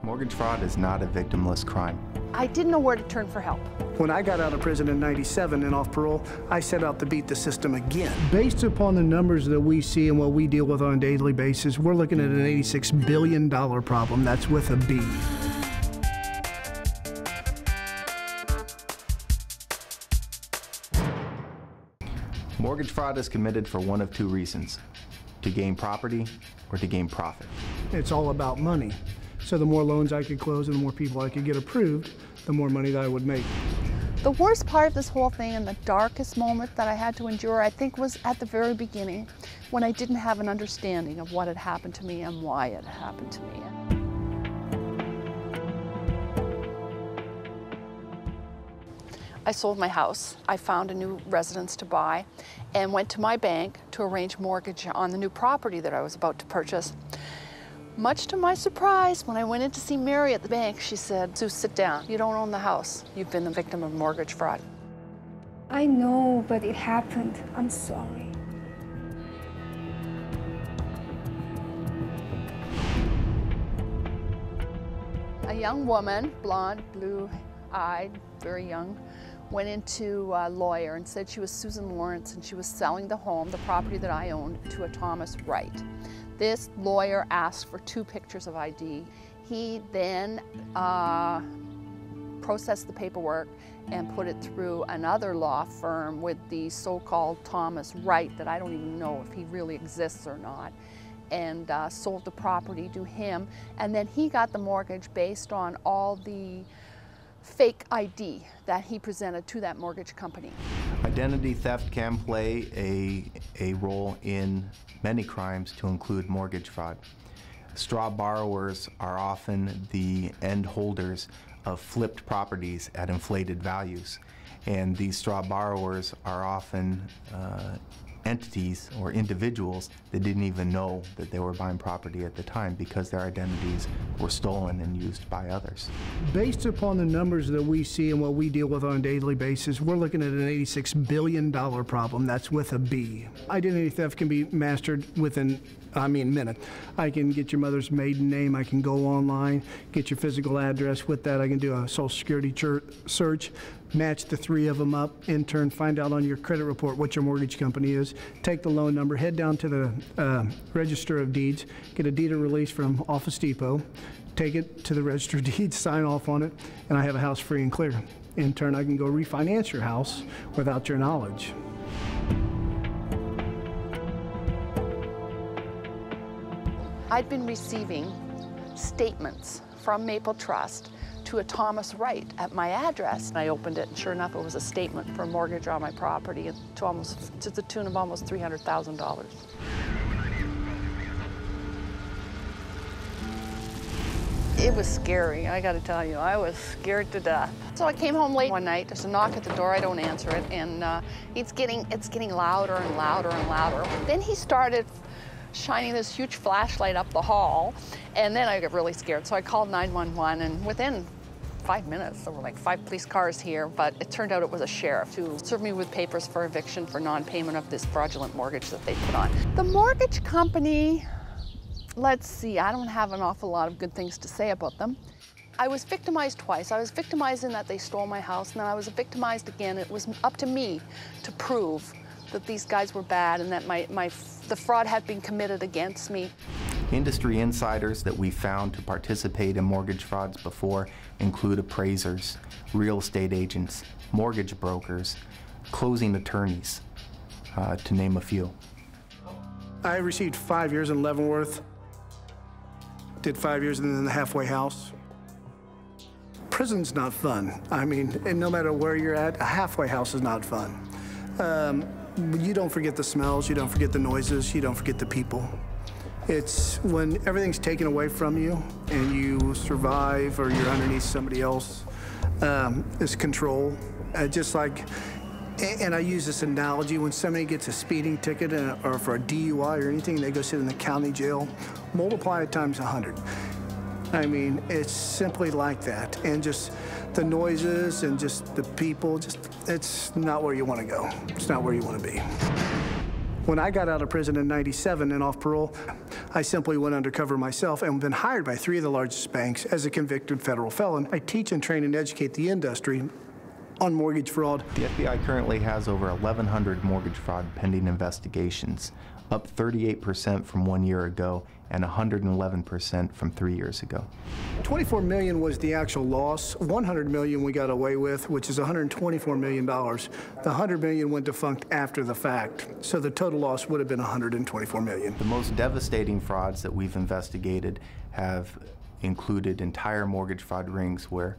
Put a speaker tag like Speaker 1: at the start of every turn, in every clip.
Speaker 1: Mortgage fraud is not a victimless crime.
Speaker 2: I didn't know where to turn for help.
Speaker 3: When I got out of prison in '97 and off parole, I set out to beat the system again. Based upon the numbers that we see and what we deal with on a daily basis, we're looking at an $86 billion problem. That's with a B.
Speaker 1: Mortgage fraud is committed for one of two reasons: to gain property or to gain profit.
Speaker 3: It's all about money. So the more loans I could close and the more people I could get approved, the more money that I would make.
Speaker 2: The worst part of this whole thing and the darkest moment that I had to endure, I think, was at the very beginning, when I didn't have an understanding of what had happened to me and why it happened to me. I sold my house. I found a new residence to buy and went to my bank to arrange mortgage on the new property that I was about to purchase. Much to my surprise, when I went in to see Mary at the bank, she said, "Sue, sit down. You don't own the house. You've been the victim of mortgage fraud."
Speaker 4: I know, but it happened. I'm sorry.
Speaker 2: A young woman, blonde, blue-eyed, very young, went into a lawyer and said she was Susan Lawrence and she was selling the home, the property that I owned, to a Thomas Wright. This lawyer asked for 2 pictures of ID. He then processed the paperwork and put it through another law firm with the so-called Thomas Wright, that I don't even know if he really exists or not, and sold the property to him. And then he got the mortgage based on all the fake ID that he presented to that mortgage company.
Speaker 1: Identity theft can play a role in many crimes, to include mortgage fraud. Straw borrowers are often the end holders of flipped properties at inflated values, and these straw borrowers are often entities or individuals that didn't even know that they were buying property at the time because their identities were stolen and used by others.
Speaker 3: Based upon the numbers that we see and what we deal with on a daily basis, we're looking at an $86 billion problem. That's with a B. Identity theft can be mastered within minute. I can get your mother's maiden name, I can go online, get your physical address. With that, I can do a social security search, match the 3 of them up, in turn find out on your credit report what your mortgage company is, take the loan number, head down to the Register of Deeds, get a deed of release from Office Depot, take it to the Register of Deeds, sign off on it, and I have a house free and clear. In turn, I can go refinance your house without your knowledge.
Speaker 2: I'd been receiving statements from Maple Trust to a Thomas Wright at my address. I opened it, and sure enough, it was a statement for a mortgage on my property to the tune of almost $300,000. It was scary, I gotta tell you. I was scared to death. So I came home late one night. There's a knock at the door, I don't answer it, and it's getting louder and louder and louder. Then he started shining this huge flashlight up the hall, and then I got really scared. So I called 911, and within 5 minutes, there were like 5 police cars here, but it turned out it was a sheriff who served me with papers for eviction for non-payment of this fraudulent mortgage that they put on. The mortgage company, let's see, I don't have an awful lot of good things to say about them. I was victimized twice. I was victimized in that they stole my house, and then I was victimized again. It was up to me to prove that these guys were bad and that the fraud had been committed against me.
Speaker 1: Industry insiders that we found to participate in mortgage frauds before include appraisers, real estate agents, mortgage brokers, closing attorneys, to name a few.
Speaker 3: I received 5 years in Leavenworth, did 5 years in the halfway house. Prison's not fun. And no matter where you're at, a halfway house is not fun. You don't forget the smells, you don't forget the noises, you don't forget the people. It's when everything's taken away from you and you survive or you're underneath somebody else, it's control. Just like, and I use this analogy, when somebody gets a speeding ticket or for a DUI or anything, they go sit in the county jail, multiply it times 100. It's simply like that. And just the noises and just the people, it's not where you want to go. It's not where you want to be. When I got out of prison in '97 and off parole, I simply went undercover myself and been hired by 3 of the largest banks as a convicted federal felon. I teach and train and educate the industry on mortgage fraud.
Speaker 1: The FBI currently has over 1,100 mortgage fraud pending investigations, up 38% from 1 year ago and 111% from 3 years ago.
Speaker 3: $24 million was the actual loss. $100 million we got away with, which is $124 million. The $100 million went defunct after the fact, so the total loss would have been $124 million.
Speaker 1: The most devastating frauds that we've investigated have included entire mortgage fraud rings where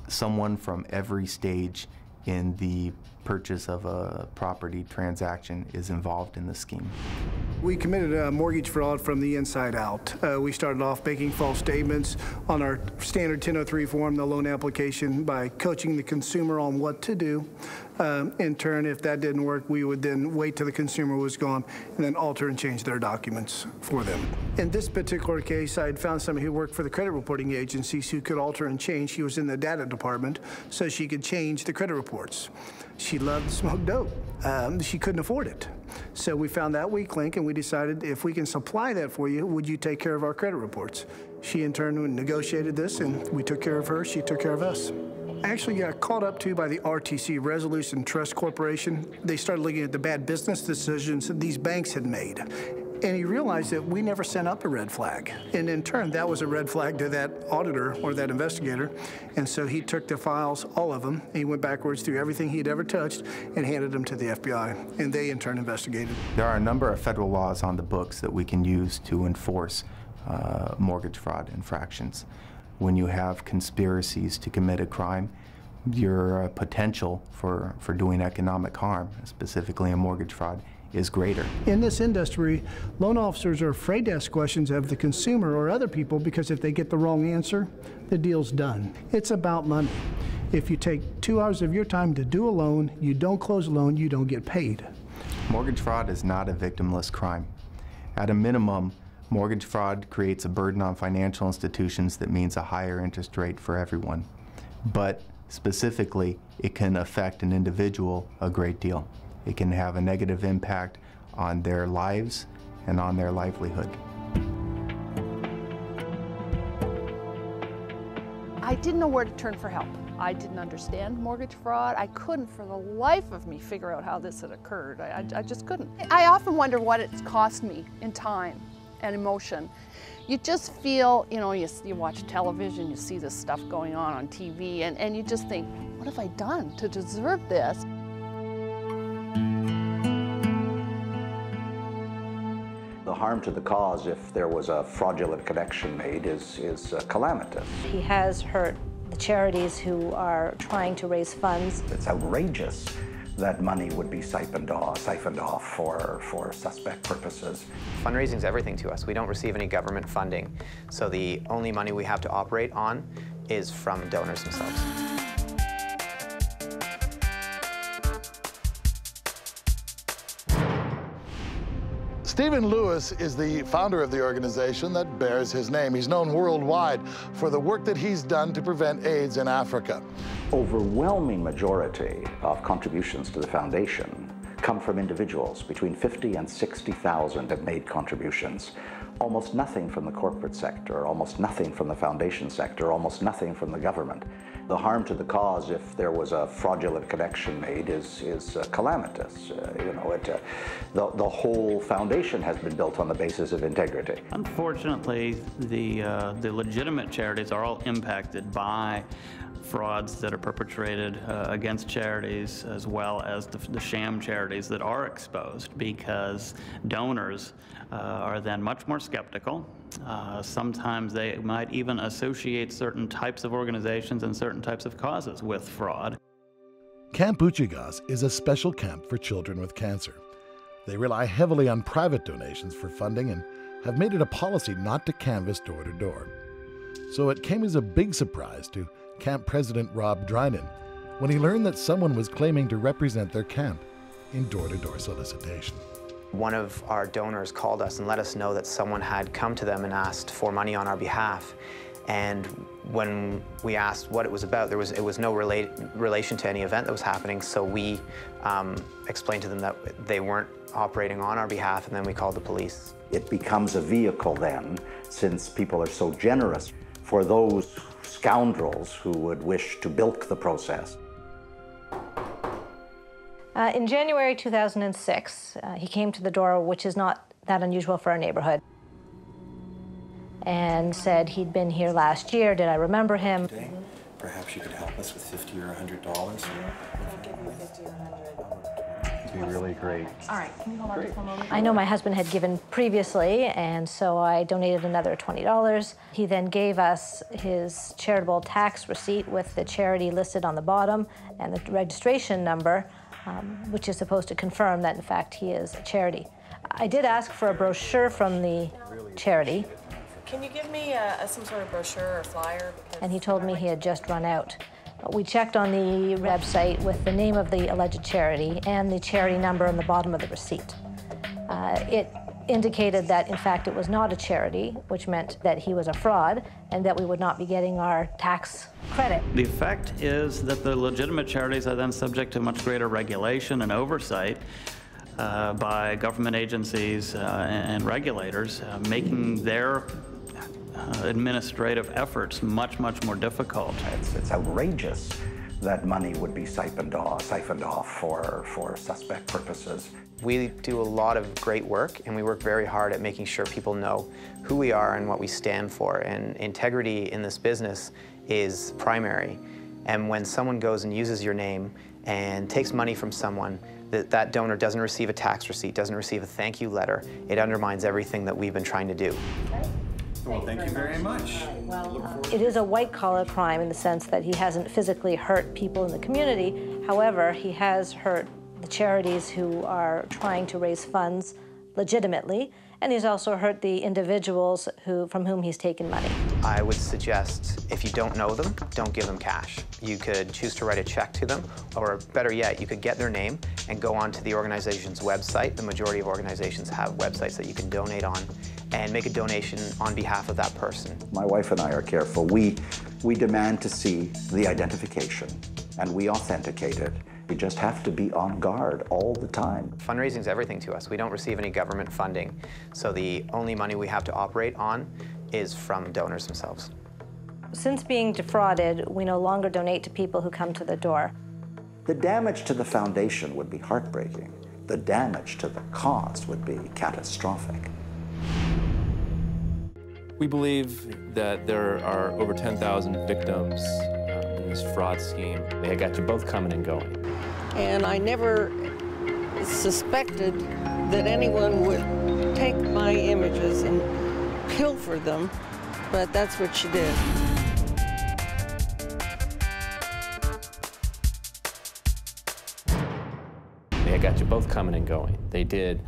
Speaker 1: someone from every stage in the purchase of a property transaction is involved in the scheme.
Speaker 3: We committed a mortgage fraud from the inside out. We started off making false statements on our standard 1003 form, the loan application, by coaching the consumer on what to do. In turn, if that didn't work, we would then wait till the consumer was gone and then alter and change their documents for them. In this particular case, I had found somebody who worked for the credit reporting agencies who could alter and change. She was in the data department, so she could change the credit reports. She loved to smoke dope. She couldn't afford it. So we found that weak link, and we decided, if we can supply that for you, would you take care of our credit reports? She in turn negotiated this, and we took care of her. She took care of us. I actually got called up to by the RTC, Resolution Trust Corporation. They started looking at the bad business decisions that these banks had made. And he realized that we never sent up a red flag. And in turn, that was a red flag to that auditor or that investigator. And so he took the files, all of them, and he went backwards through everything he'd ever touched and handed them to the FBI. And they, in turn, investigated.
Speaker 1: There are a number of federal laws on the books that we can use to enforce mortgage fraud infractions. When you have conspiracies to commit a crime, your potential for doing economic harm, specifically in mortgage fraud, is greater.
Speaker 3: In this industry, loan officers are afraid to ask questions of the consumer or other people because if they get the wrong answer, the deal's done. It's about money. If you take 2 hours of your time to do a loan, you don't close a loan, you don't get paid.
Speaker 1: Mortgage fraud is not a victimless crime. At a minimum, mortgage fraud creates a burden on financial institutions that means a higher interest rate for everyone. But specifically, it can affect an individual a great deal. It can have a negative impact on their lives and on their livelihood.
Speaker 2: I didn't know where to turn for help. I didn't understand mortgage fraud. I couldn't for the life of me figure out how this had occurred. I just couldn't. I often wonder what it's cost me in time and emotion. You just feel, you know, you watch television, you see this stuff going on TV, and you just think, what have I done to deserve this?
Speaker 5: The harm to the cause, if there was a fraudulent connection made, is calamitous.
Speaker 6: He has hurt the charities who are trying to raise funds.
Speaker 5: It's outrageous that money would be siphoned off for suspect purposes.
Speaker 7: Fundraising is everything to us. We don't receive any government funding, so the only money we have to operate on is from donors themselves.
Speaker 8: Stephen Lewis is the founder of the organization that bears his name. He's known worldwide for the work that he's done to prevent AIDS in Africa.
Speaker 5: Overwhelming majority of contributions to the foundation come from individuals. Between 50 and 60,000 have made contributions. Almost nothing from the corporate sector, almost nothing from the foundation sector, almost nothing from the government. The harm to the cause, if there was a fraudulent connection made, is calamitous. The whole foundation has been built on the basis of integrity.
Speaker 9: Unfortunately, the legitimate charities are all impacted by frauds that are perpetrated against charities, as well as the sham charities that are exposed, because donors are then much more skeptical. Sometimes they might even associate certain types of organizations and certain types of causes with fraud.
Speaker 8: Camp Uchigas is a special camp for children with cancer. They rely heavily on private donations for funding and have made it a policy not to canvass door to door. So it came as a big surprise to camp president Rob Dryden when he learned that someone was claiming to represent their camp in door-to-door solicitation.
Speaker 7: One of our donors called us and let us know that someone had come to them and asked for money on our behalf. And when we asked what it was about, it was no relation to any event that was happening, so we explained to them that they weren't operating on our behalf, and then we called the police.
Speaker 5: It becomes a vehicle then, since people are so generous, for those scoundrels who would wish to bilk the process.
Speaker 6: In January 2006, he came to the door, which is not that unusual for our neighborhood, and said he'd been here last year. Did I remember him?
Speaker 10: Today, perhaps you could help us with $50 or $100. It'd be really great.
Speaker 6: All right, can you hold on just a moment? I know my husband had given previously, and so I donated another $20. He then gave us his charitable tax receipt with the charity listed on the bottom and the registration number, which is supposed to confirm that, in fact, he is a charity. I did ask for a brochure from the charity.
Speaker 11: Can you give me some sort of brochure or flyer?
Speaker 6: And he told me he had just run out. We checked on the website with the name of the alleged charity and the charity number on the bottom of the receipt. It indicated that, in fact, it was not a charity, which meant that he was a fraud and that we would not be getting our tax credit.
Speaker 9: The effect is that the legitimate charities are then subject to much greater regulation and oversight by government agencies and regulators, making their administrative efforts much more difficult.
Speaker 5: It's outrageous that money would be siphoned off for suspect purposes.
Speaker 7: We do a lot of great work, and we work very hard at making sure people know who we are and what we stand for. And integrity in this business is primary. And when someone goes and uses your name and takes money from someone, that donor doesn't receive a tax receipt, doesn't receive a thank you letter, it undermines everything that we've been trying to do.
Speaker 10: Well, thank you very much.
Speaker 6: It is a white-collar crime in the sense that he hasn't physically hurt people in the community. However, he has hurt the charities who are trying to raise funds legitimately, and he's also hurt the individuals from whom he's taken money.
Speaker 7: I would suggest, if you don't know them, don't give them cash. You could choose to write a check to them, or better yet, you could get their name and go onto the organization's website. The majority of organizations have websites that you can donate on, and make a donation on behalf of that person.
Speaker 5: My wife and I are careful. We demand to see the identification, and we authenticate it. We just have to be on guard all the time.
Speaker 7: Fundraising is everything to us. We don't receive any government funding, so the only money we have to operate on is from donors themselves.
Speaker 6: Since being defrauded, we no longer donate to people who come to the door.
Speaker 5: The damage to the foundation would be heartbreaking. The damage to the cause would be catastrophic.
Speaker 12: We believe that there are over 10,000 victims in this fraud scheme.
Speaker 13: They got you both coming and going.
Speaker 11: And I never suspected that anyone would take my images and pilfer them, but that's what she did.
Speaker 13: They got you both coming and going. They did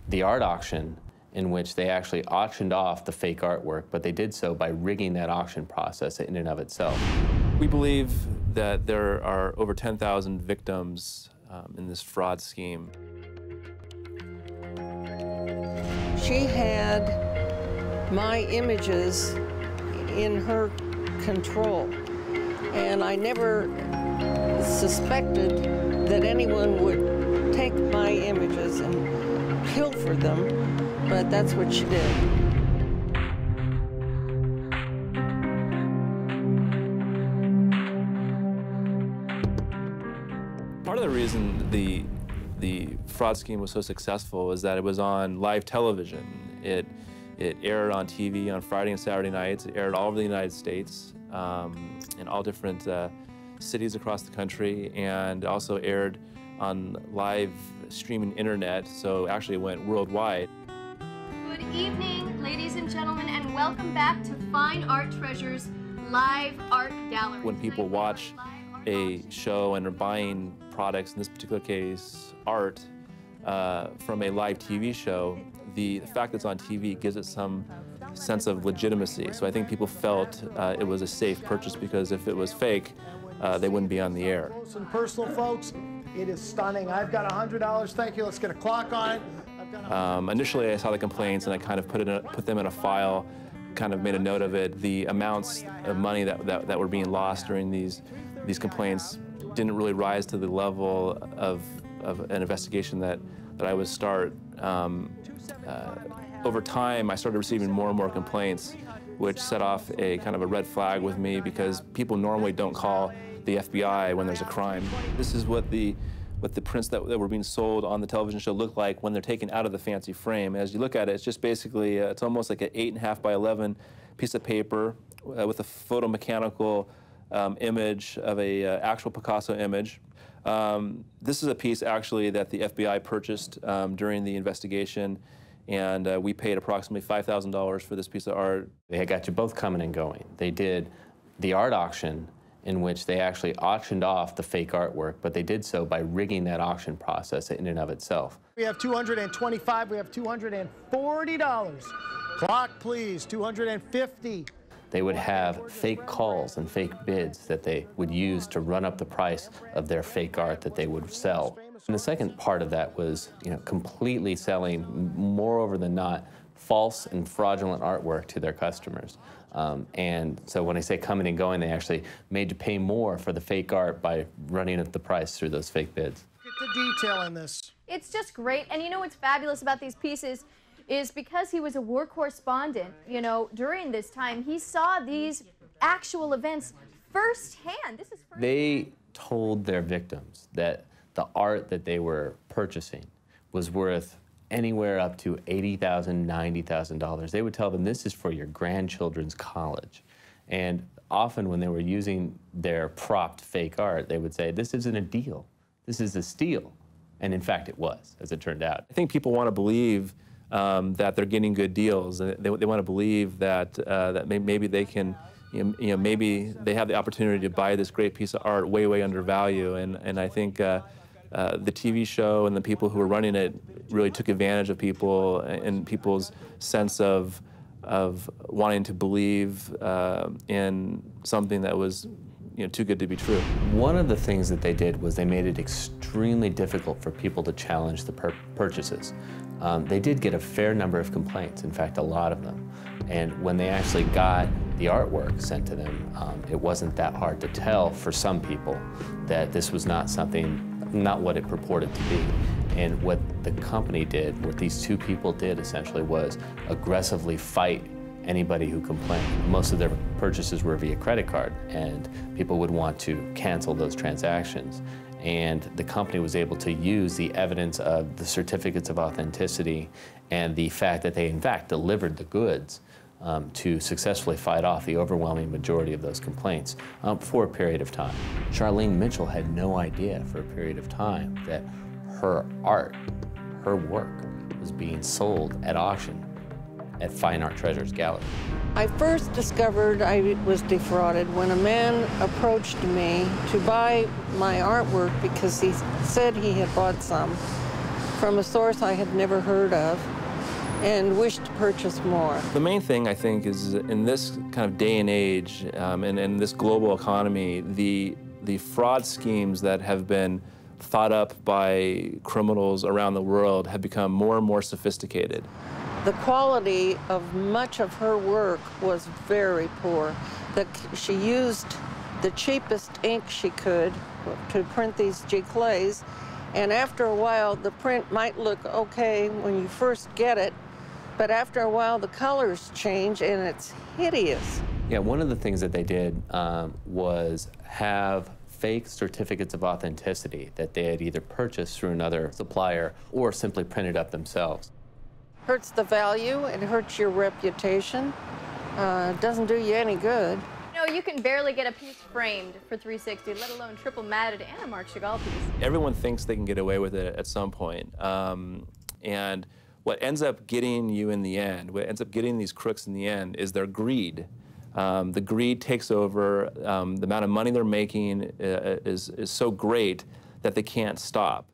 Speaker 13: the art auction in which they actually auctioned off the fake artwork, but they did so by rigging that auction process in and of itself.
Speaker 12: We believe that there are over 10,000 victims in this fraud scheme.
Speaker 11: She had my images in her control, and I never suspected that anyone would take my images and pilfer them, but that's what she did.
Speaker 12: Part of the reason the fraud scheme was so successful is that it was on live television. It aired on TV on Friday and Saturday nights. It aired all over the United States in all different cities across the country, and also aired on live streaming internet, so actually it went worldwide.
Speaker 14: Good evening, ladies and gentlemen, and welcome back to Fine Art Treasures Live Art Gallery.
Speaker 12: When people watch a show and are buying products, in this particular case, art, from a live TV show, the fact that it's on TV gives it some sense of legitimacy. So I think people felt it was a safe purchase, because if it was fake, they wouldn't be on the air.
Speaker 15: Close and personal, folks. It is stunning. I've got $100. Thank you. Let's get a clock on it.
Speaker 12: Initially, I saw the complaints and I kind of put them in a file. kind of made a note of it. The amounts of money that were being lost during these complaints didn't really rise to the level of an investigation that I would start. Over time, I started receiving more and more complaints, which set off a kind of a red flag with me, because people normally don't call the FBI when there's a crime. This is what the prints that were being sold on the television show look like when they're taken out of the fancy frame. As you look at it, it's just basically, it's almost like an 8.5 by 11 piece of paper with a photomechanical image of a actual Picasso image. This is a piece actually that the FBI purchased during the investigation, and we paid approximately $5,000 for this piece of art.
Speaker 13: They had got you both coming and going. They did the art auction, in which they actually auctioned off the fake artwork, but they did so by rigging that auction process in and of itself.
Speaker 15: We have $225, we have $240. Clock, please, $250.
Speaker 13: They would have fake calls and fake bids that they would use to run up the price of their fake art that they would sell. And the second part of that was, completely selling, moreover than not, false and fraudulent artwork to their customers. And so when I say coming and going, they actually made you pay more for the fake art by running up the price through those fake bids.
Speaker 15: Get the detail in this.
Speaker 14: It's just great. And you know what's fabulous about these pieces is because he was a war correspondent, during this time, he saw these actual events firsthand. This is firsthand.
Speaker 13: They told their victims that the art that they were purchasing was worth anywhere up to $80,000, $90,000. They would tell them, this is for your grandchildren's college. And often when they were using their propped fake art, they would say, this isn't a deal, this is a steal. And in fact, it was, as it turned out.
Speaker 12: I think people want to believe that they're getting good deals. They want to believe that, that maybe they can, maybe they have the opportunity to buy this great piece of art way, way under value. And I think the TV show and the people who were running it really took advantage of people and people's sense of wanting to believe in something that was too good to be true.
Speaker 13: One of the things that they did was they made it extremely difficult for people to challenge the purchases. They did get a fair number of complaints, in fact, a lot of them. And when they actually got the artwork sent to them, it wasn't that hard to tell for some people that this was not what it purported to be. And what the company did, what these two people did essentially, was aggressively fight anybody who complained. Most of their purchases were via credit card, and people would want to cancel those transactions. And the company was able to use the evidence of the certificates of authenticity and the fact that they, in fact, delivered the goods to successfully fight off the overwhelming majority of those complaints for a period of time. Charlene Mitchell had no idea for a period of time that her art, her work, was being sold at auction at Fine Art Treasures Gallery.
Speaker 11: I first discovered I was defrauded when a man approached me to buy my artwork because he said he had bought some from a source I had never heard of and wished to purchase more.
Speaker 12: The main thing, I think, is in this kind of day and age, and in this global economy, the fraud schemes that have been thought up by criminals around the world have become more and more sophisticated.
Speaker 11: The quality of much of her work was very poor. She used the cheapest ink she could to print these giclées, and after a while the print might look okay when you first get it, but after a while the colors change and it's hideous.
Speaker 13: Yeah, one of the things that they did was have fake certificates of authenticity that they had either purchased through another supplier or simply printed up themselves.
Speaker 11: Hurts the value, it hurts your reputation, doesn't do you any good.
Speaker 14: You can barely get a piece framed for $360, let alone triple matted and a Marc Chagall piece.
Speaker 12: Everyone thinks they can get away with it at some point. And what ends up getting you in the end, what ends up getting these crooks in the end, is their greed. The greed takes over. The amount of money they're making is so great that they can't stop.